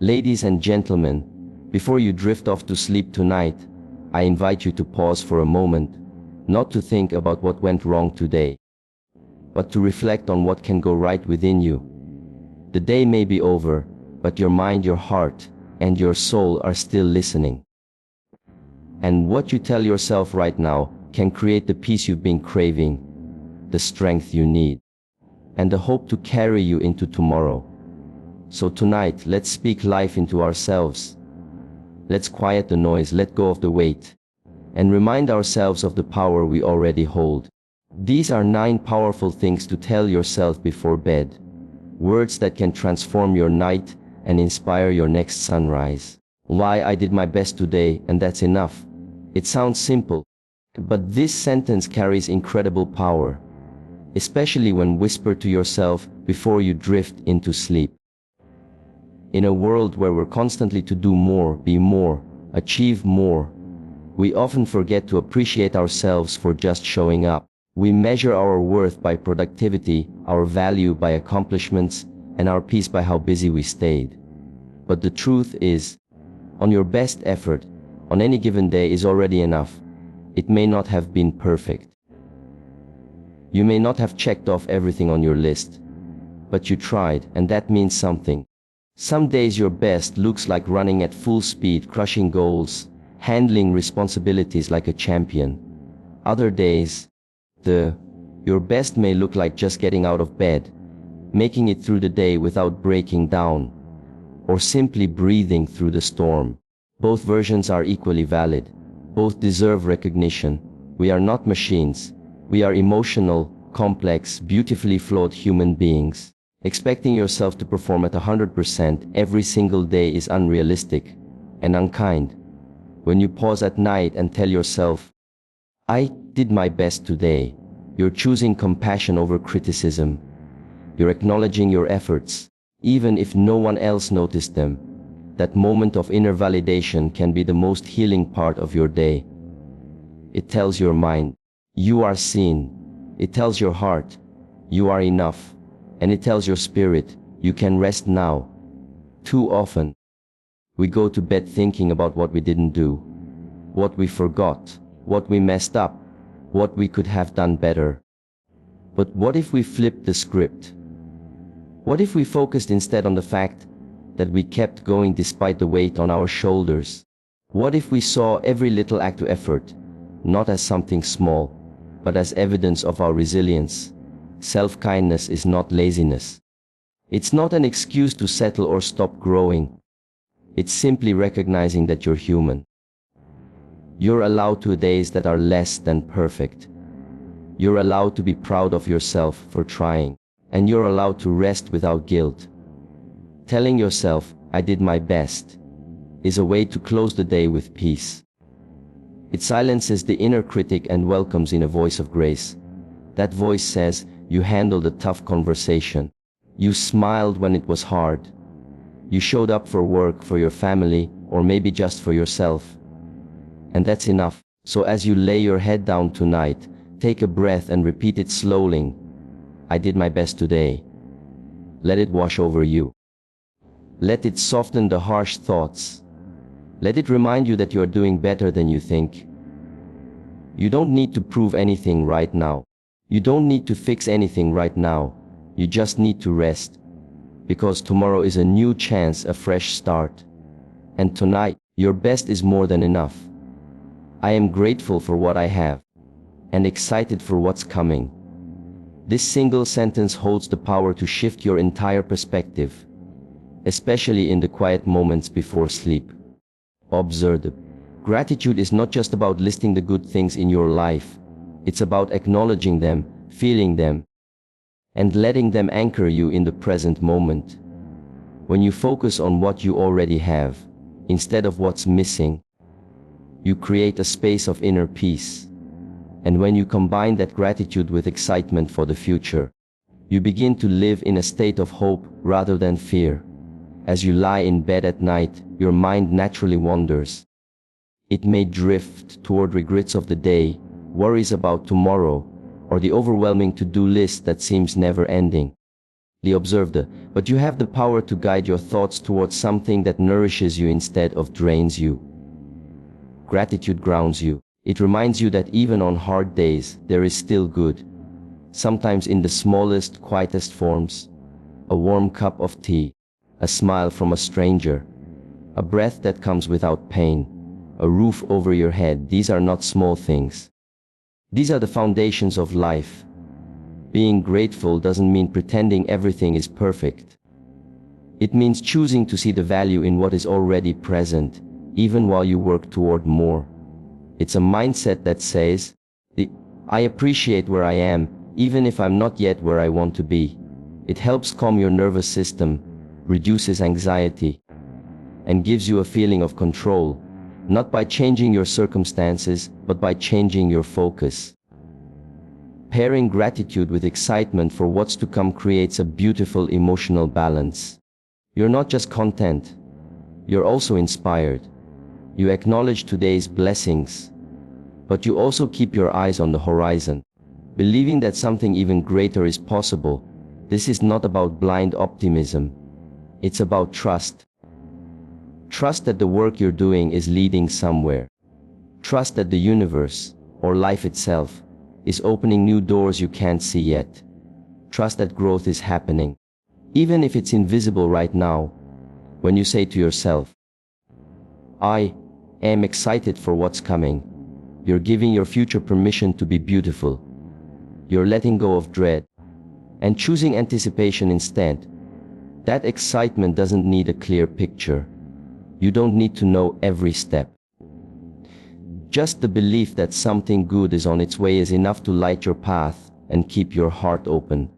Ladies and gentlemen, before you drift off to sleep tonight, I invite you to pause for a moment, not to think about what went wrong today, but to reflect on what can go right within you. The day may be over, but your mind, your heart, and your soul are still listening. And what you tell yourself right now can create the peace you've been craving, the strength you need, and the hope to carry you into tomorrow. So tonight, let's speak life into ourselves. Let's quiet the noise, let go of the weight, and remind ourselves of the power we already hold. These are 9 powerful things to tell yourself before bed. Words that can transform your night and inspire your next sunrise. Why I did my best today, and that's enough. It sounds simple, but this sentence carries incredible power, especially when whispered to yourself before you drift into sleep. In a world where we're constantly to do more, be more, achieve more, we often forget to appreciate ourselves for just showing up. We measure our worth by productivity, our value by accomplishments, and our peace by how busy we stayed. But the truth is, on your best effort, on any given day is already enough. It may not have been perfect. You may not have checked off everything on your list, but you tried, and that means something. Some days your best looks like running at full speed, crushing goals, handling responsibilities like a champion. Other days, your best may look like just getting out of bed, making it through the day without breaking down, or simply breathing through the storm. Both versions are equally valid. Both deserve recognition. We are not machines. We are emotional, complex, beautifully flawed human beings. Expecting yourself to perform at 100% every single day is unrealistic and unkind. When you pause at night and tell yourself, I did my best today, you're choosing compassion over criticism. You're acknowledging your efforts, even if no one else noticed them. That moment of inner validation can be the most healing part of your day. It tells your mind, you are seen. It tells your heart, you are enough. And it tells your spirit, you can rest now. Too often, we go to bed thinking about what we didn't do, what we forgot, what we messed up, what we could have done better. But what if we flipped the script? What if we focused instead on the fact that we kept going despite the weight on our shoulders? What if we saw every little act of effort, not as something small, but as evidence of our resilience? Self-kindness is not laziness. It's not an excuse to settle or stop growing. It's simply recognizing that you're human. You're allowed to days that are less than perfect. You're allowed to be proud of yourself for trying, and you're allowed to rest without guilt. Telling yourself, I did my best, is a way to close the day with peace. It silences the inner critic and welcomes in a voice of grace. That voice says, you handled a tough conversation. You smiled when it was hard. You showed up for work, for your family, or maybe just for yourself. And that's enough. So as you lay your head down tonight, take a breath and repeat it slowly. I did my best today. Let it wash over you. Let it soften the harsh thoughts. Let it remind you that you are doing better than you think. You don't need to prove anything right now. You don't need to fix anything right now. You just need to rest. Because tomorrow is a new chance, a fresh start. And tonight, your best is more than enough. I am grateful for what I have, and excited for what's coming. This single sentence holds the power to shift your entire perspective, especially in the quiet moments before sleep. Observe. Gratitude is not just about listing the good things in your life. It's about acknowledging them, feeling them, and letting them anchor you in the present moment. When you focus on what you already have, instead of what's missing, you create a space of inner peace. And when you combine that gratitude with excitement for the future, you begin to live in a state of hope rather than fear. As you lie in bed at night, your mind naturally wanders. It may drift toward regrets of the day, worries about tomorrow, or the overwhelming to-do list that seems never ending. Observe the, but you have the power to guide your thoughts towards something that nourishes you instead of drains you. Gratitude grounds you. It reminds you that even on hard days, there is still good. Sometimes in the smallest, quietest forms. A warm cup of tea, a smile from a stranger, a breath that comes without pain, a roof over your head. These are not small things. These are the foundations of life. Being grateful doesn't mean pretending everything is perfect. It means choosing to see the value in what is already present, even while you work toward more. It's a mindset that says, I appreciate where I am, even if I'm not yet where I want to be. It helps calm your nervous system, reduces anxiety, and gives you a feeling of control, not by changing your circumstances, but by changing your focus. Pairing gratitude with excitement for what's to come creates a beautiful emotional balance. You're not just content, you're also inspired. You acknowledge today's blessings, but you also keep your eyes on the horizon, believing that something even greater is possible. This is not about blind optimism. It's about trust. Trust that the work you're doing is leading somewhere. Trust that the universe, or life itself, is opening new doors you can't see yet. Trust that growth is happening, even if it's invisible right now. When you say to yourself, I am excited for what's coming, you're giving your future permission to be beautiful. You're letting go of dread and choosing anticipation instead. That excitement doesn't need a clear picture. You don't need to know every step. Just the belief that something good is on its way is enough to light your path and keep your heart open.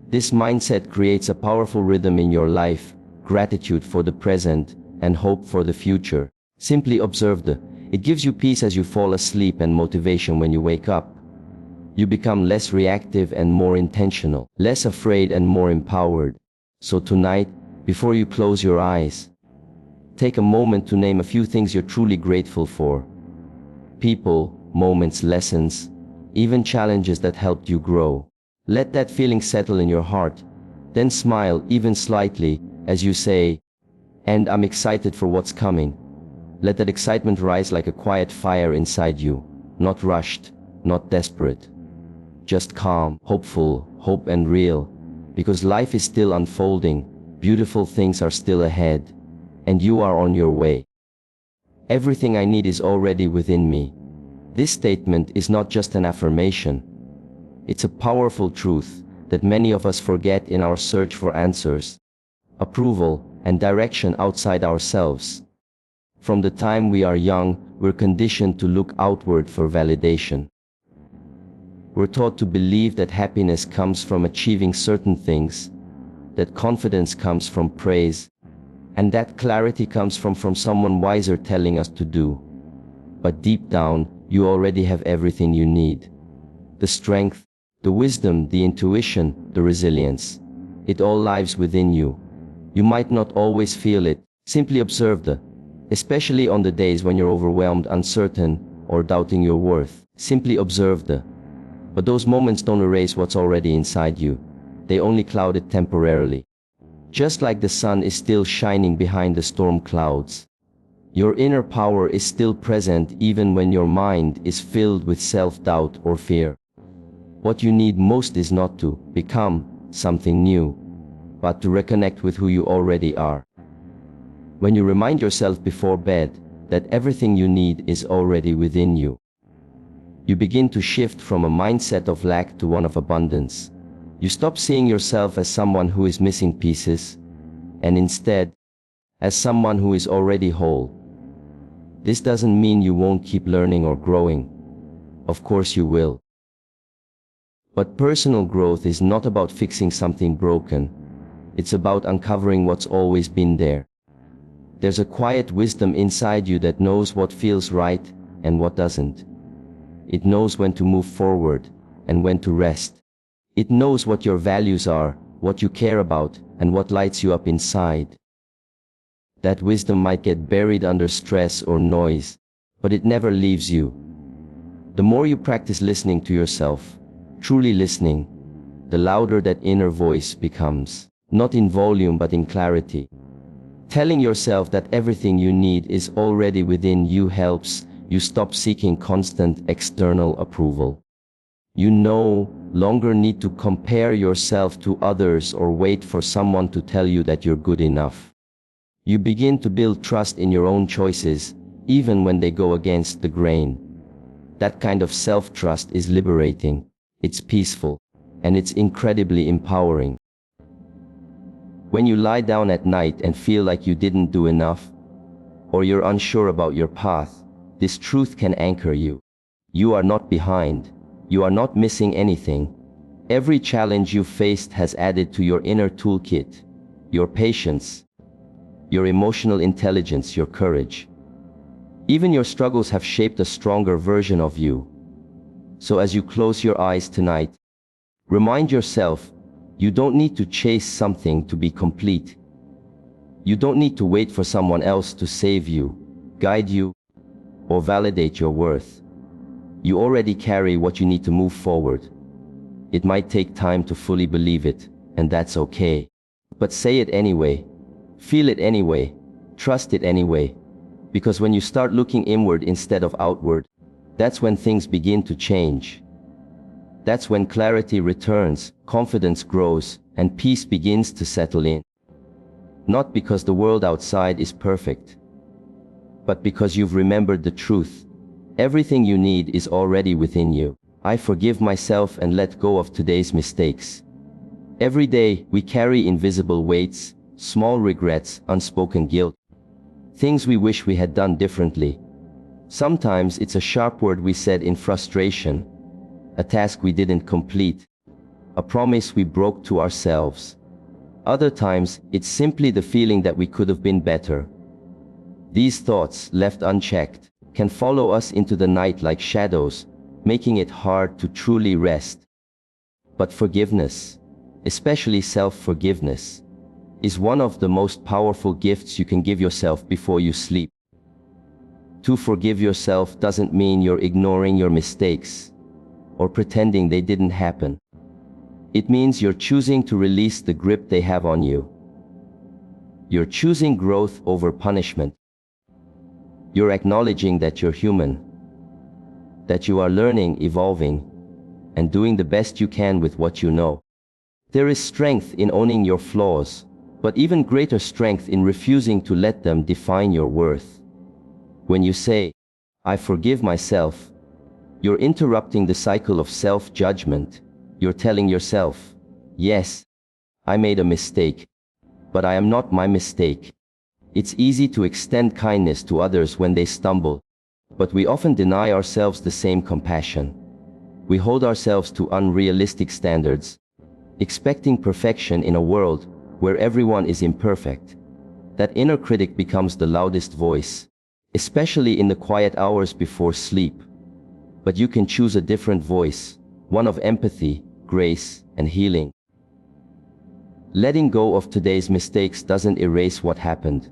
This mindset creates a powerful rhythm in your life, gratitude for the present and hope for the future. Simply observe it gives you peace as you fall asleep and motivation when you wake up. You become less reactive and more intentional, less afraid and more empowered. So tonight, before you close your eyes, take a moment to name a few things you're truly grateful for. People, moments, lessons, even challenges that helped you grow. Let that feeling settle in your heart. Then smile, even slightly, as you say, and I'm excited for what's coming. Let that excitement rise like a quiet fire inside you, not rushed, not desperate. Just calm, hopeful, hope and real. Because life is still unfolding, beautiful things are still ahead, and you are on your way. Everything I need is already within me. This statement is not just an affirmation. It's a powerful truth that many of us forget in our search for answers, approval, and direction outside ourselves. From the time we are young, we're conditioned to look outward for validation. We're taught to believe that happiness comes from achieving certain things, that confidence comes from praise, and that clarity comes from someone wiser telling us to do. But deep down, you already have everything you need. The strength, the wisdom, the intuition, the resilience. It all lives within you. You might not always feel it. Simply observe especially on the days when you're overwhelmed, uncertain, or doubting your worth. Simply observe but those moments don't erase what's already inside you. They only cloud it temporarily. Just like the sun is still shining behind the storm clouds, your inner power is still present even when your mind is filled with self-doubt or fear. What you need most is not to become something new, but to reconnect with who you already are. When you remind yourself before bed that everything you need is already within you, you begin to shift from a mindset of lack to one of abundance. You stop seeing yourself as someone who is missing pieces, and instead, as someone who is already whole. This doesn't mean you won't keep learning or growing. Of course you will. But personal growth is not about fixing something broken. It's about uncovering what's always been there. There's a quiet wisdom inside you that knows what feels right and what doesn't. It knows when to move forward and when to rest. It knows what your values are, what you care about, and what lights you up inside. That wisdom might get buried under stress or noise, but it never leaves you. The more you practice listening to yourself, truly listening, the louder that inner voice becomes, not in volume but in clarity. Telling yourself that everything you need is already within you helps you stop seeking constant external approval. You no longer need to compare yourself to others or wait for someone to tell you that you're good enough. You begin to build trust in your own choices, even when they go against the grain. That kind of self-trust is liberating, it's peaceful, and it's incredibly empowering. When you lie down at night and feel like you didn't do enough, or you're unsure about your path, this truth can anchor you. You are not behind. You are not missing anything. Every challenge you faced has added to your inner toolkit, your patience, your emotional intelligence, your courage. Even your struggles have shaped a stronger version of you. So as you close your eyes tonight, remind yourself, you don't need to chase something to be complete. You don't need to wait for someone else to save you, guide you, or validate your worth. You already carry what you need to move forward. It might take time to fully believe it, and that's okay. But say it anyway. Feel it anyway. Trust it anyway. Because when you start looking inward instead of outward, that's when things begin to change. That's when clarity returns, confidence grows, and peace begins to settle in. Not because the world outside is perfect, but because you've remembered the truth. Everything you need is already within you. I forgive myself and let go of today's mistakes. Every day, we carry invisible weights, small regrets, unspoken guilt. Things we wish we had done differently. Sometimes it's a sharp word we said in frustration, a task we didn't complete, a promise we broke to ourselves. Other times, it's simply the feeling that we could have been better. These thoughts, left unchecked, can follow us into the night like shadows, making it hard to truly rest. But forgiveness, especially self-forgiveness, is one of the most powerful gifts you can give yourself before you sleep. To forgive yourself doesn't mean you're ignoring your mistakes or pretending they didn't happen. It means you're choosing to release the grip they have on you. You're choosing growth over punishment. You're acknowledging that you're human, that you are learning, evolving, and doing the best you can with what you know. There is strength in owning your flaws, but even greater strength in refusing to let them define your worth. When you say, I forgive myself, you're interrupting the cycle of self-judgment. You're telling yourself, yes, I made a mistake, but I am not my mistake. It's easy to extend kindness to others when they stumble, but we often deny ourselves the same compassion. We hold ourselves to unrealistic standards, expecting perfection in a world where everyone is imperfect. That inner critic becomes the loudest voice, especially in the quiet hours before sleep. But you can choose a different voice, one of empathy, grace, and healing. Letting go of today's mistakes doesn't erase what happened.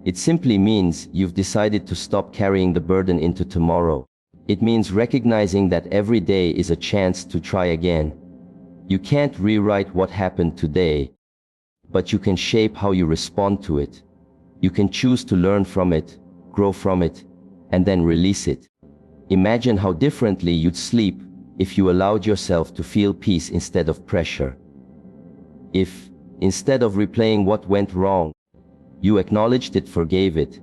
It simply means you've decided to stop carrying the burden into tomorrow. It means recognizing that every day is a chance to try again. You can't rewrite what happened today, but you can shape how you respond to it. You can choose to learn from it, grow from it, and then release it. Imagine how differently you'd sleep if you allowed yourself to feel peace instead of pressure. If, instead of replaying what went wrong, you acknowledged it, forgave it,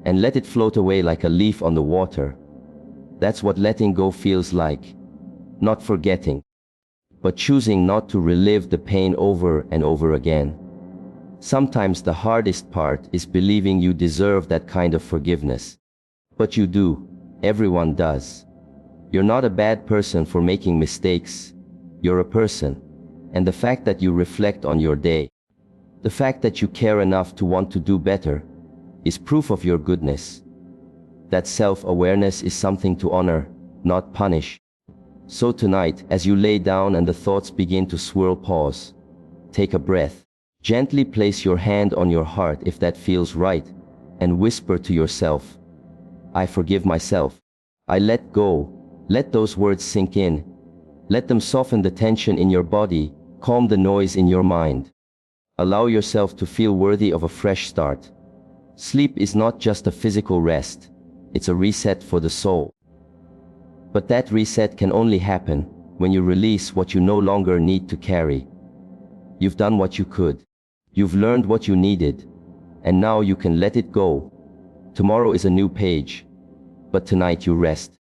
and let it float away like a leaf on the water. That's what letting go feels like. Not forgetting, but choosing not to relive the pain over and over again. Sometimes the hardest part is believing you deserve that kind of forgiveness. But you do. Everyone does. You're not a bad person for making mistakes. You're a person. And the fact that you reflect on your day, the fact that you care enough to want to do better, is proof of your goodness. That self-awareness is something to honor, not punish. So tonight, as you lay down and the thoughts begin to swirl, pause. Take a breath. Gently place your hand on your heart if that feels right, and whisper to yourself, I forgive myself. I let go. Let those words sink in. Let them soften the tension in your body, calm the noise in your mind. Allow yourself to feel worthy of a fresh start. Sleep is not just a physical rest, it's a reset for the soul. But that reset can only happen when you release what you no longer need to carry. You've done what you could. You've learned what you needed. And now you can let it go. Tomorrow is a new page. But tonight you rest.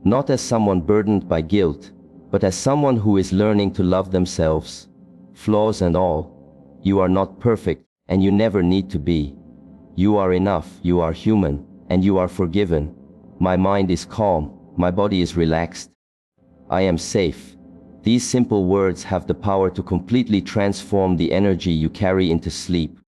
Not as someone burdened by guilt, but as someone who is learning to love themselves, flaws and all. You are not perfect, and you never need to be. You are enough, you are human, and you are forgiven. My mind is calm, my body is relaxed. I am safe. These simple words have the power to completely transform the energy you carry into sleep.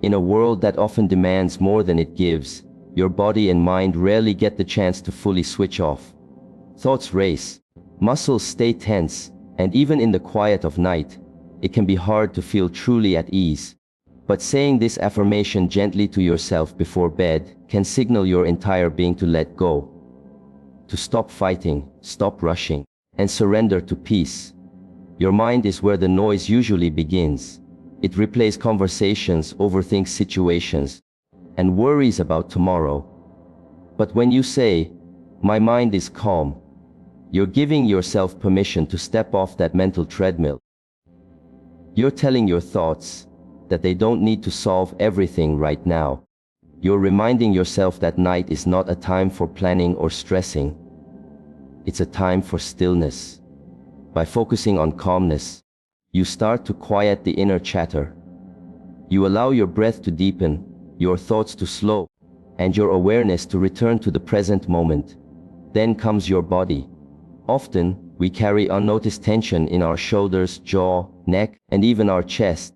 In a world that often demands more than it gives, your body and mind rarely get the chance to fully switch off. Thoughts race, muscles stay tense, and even in the quiet of night, it can be hard to feel truly at ease. But saying this affirmation gently to yourself before bed can signal your entire being to let go. To stop fighting, stop rushing, and surrender to peace. Your mind is where the noise usually begins. It replays conversations, overthinks situations, and worries about tomorrow. But when you say, "My mind is calm," you're giving yourself permission to step off that mental treadmill. You're telling your thoughts that they don't need to solve everything right now. You're reminding yourself that night is not a time for planning or stressing. It's a time for stillness. By focusing on calmness, you start to quiet the inner chatter. You allow your breath to deepen, your thoughts to slow, and your awareness to return to the present moment. Then comes your body. Often, we carry unnoticed tension in our shoulders, jaw, neck, and even our chest.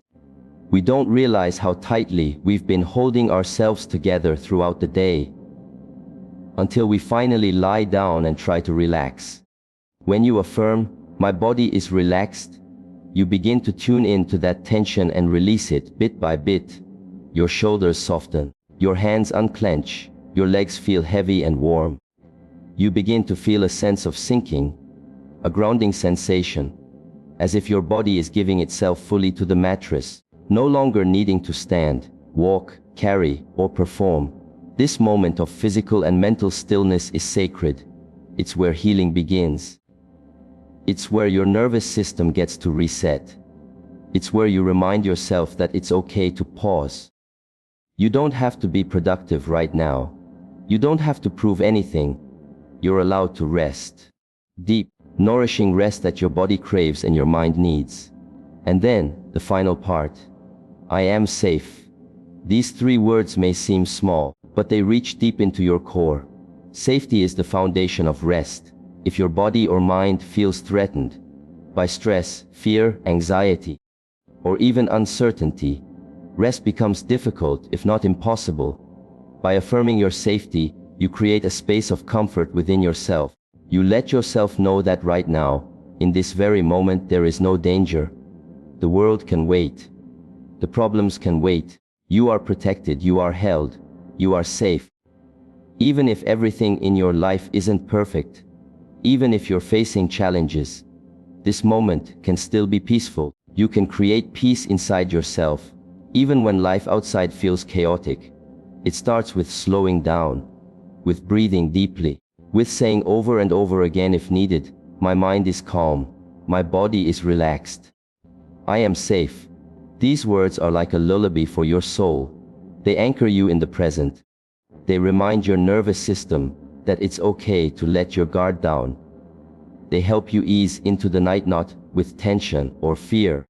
We don't realize how tightly we've been holding ourselves together throughout the day, until we finally lie down and try to relax. When you affirm, "My body is relaxed," you begin to tune into that tension and release it bit by bit. Your shoulders soften, your hands unclench, your legs feel heavy and warm. You begin to feel a sense of sinking, a grounding sensation, as if your body is giving itself fully to the mattress, no longer needing to stand, walk, carry, or perform. This moment of physical and mental stillness is sacred. It's where healing begins. It's where your nervous system gets to reset. It's where you remind yourself that it's okay to pause. You don't have to be productive right now. You don't have to prove anything. You're allowed to rest. Deep, nourishing rest that your body craves and your mind needs. And then, the final part. I am safe. These three words may seem small, but they reach deep into your core. Safety is the foundation of rest. If your body or mind feels threatened by stress, fear, anxiety, or even uncertainty, rest becomes difficult, if not impossible. By affirming your safety, you create a space of comfort within yourself. You let yourself know that right now, in this very moment, there is no danger. The world can wait. The problems can wait. You are protected, you are held, you are safe. Even if everything in your life isn't perfect, even if you're facing challenges, this moment can still be peaceful. You can create peace inside yourself, even when life outside feels chaotic. It starts with slowing down, with breathing deeply, with saying over and over again if needed, "My mind is calm, my body is relaxed, I am safe." These words are like a lullaby for your soul. They anchor you in the present. They remind your nervous system that it's okay to let your guard down. They help you ease into the night, not with tension or fear,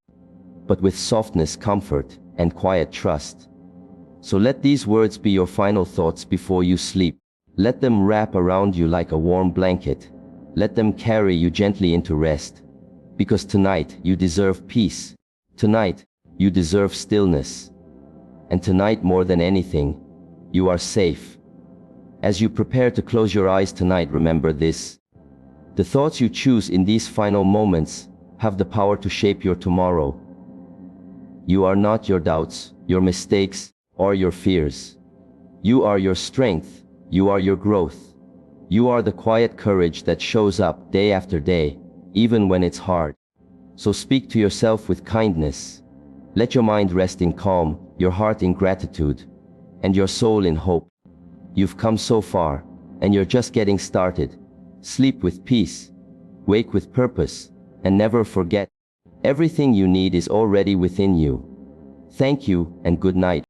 but with softness, comfort, and quiet trust. So let these words be your final thoughts before you sleep. Let them wrap around you like a warm blanket. Let them carry you gently into rest. Because tonight you deserve peace. Tonight you deserve stillness. And tonight, more than anything, you are safe. As you prepare to close your eyes tonight, remember this. The thoughts you choose in these final moments have the power to shape your tomorrow. You are not your doubts, your mistakes, or your fears. You are your strength. You are your growth. You are the quiet courage that shows up day after day, even when it's hard. So speak to yourself with kindness. Let your mind rest in calm, your heart in gratitude, and your soul in hope. You've come so far, and you're just getting started. Sleep with peace, wake with purpose, and never forget, everything you need is already within you. Thank you, and good night.